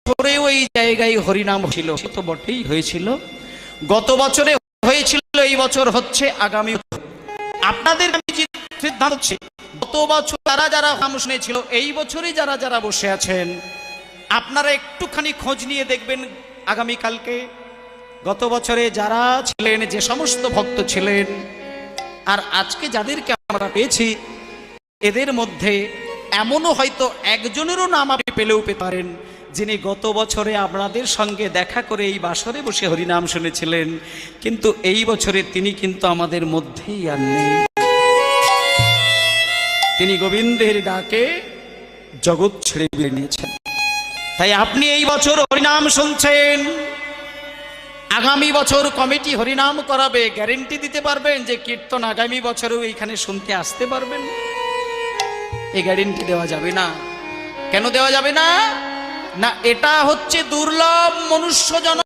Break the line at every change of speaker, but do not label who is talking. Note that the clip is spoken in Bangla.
বছরে ওই জায়গায় হরিনাম ছিল, তো বটেই হয়েছিল, গত বছরে হয়েছিল, এই বছর হচ্ছে, আগামী আপনাদের সিদ্ধান্ত হচ্ছে গত বছর যারা যারা নাম শুনেছিল এই বছরই যারা যারা বসে আছেন আপনারা একটুখানি খোঁজ নিয়ে দেখবেন আগামী কালকে গত বছরে যারা ছিলেন, যে সমস্ত ভক্ত ছিলেন, আর আজকে যাদেরকে আমরা পেয়েছি এদের মধ্যে এমনও হয়তো একজনেরও নাম আপনি পেলেও পেতে পারেন যিনি গত বছরে আপনাদের সঙ্গে দেখা করে এই বাসরে বসে হরিনাম শুনেছিলেন, কিন্তু এই বছরে তিনি কিন্তু আমাদের মধ্যেই আর নেই। তিনি গোবিন্দের ডাকে জগৎ ছেড়ে বেরিয়ে নিয়েছেন। তাই আপনি এই বছর হরিনাম শুনছেন, আগামী বছর কমিটি হরিনাম করাবে, গ্যারেন্টি দিতে পারবেন যে কীর্তন আগামী বছরেও এইখানে শুনতে আসতে পারবেন? এই গ্যারেন্টি দেওয়া যাবে না। কেন দেওয়া যাবে না? না, এটা হচ্ছে দুর্লভ মনুষ্য জন্ম।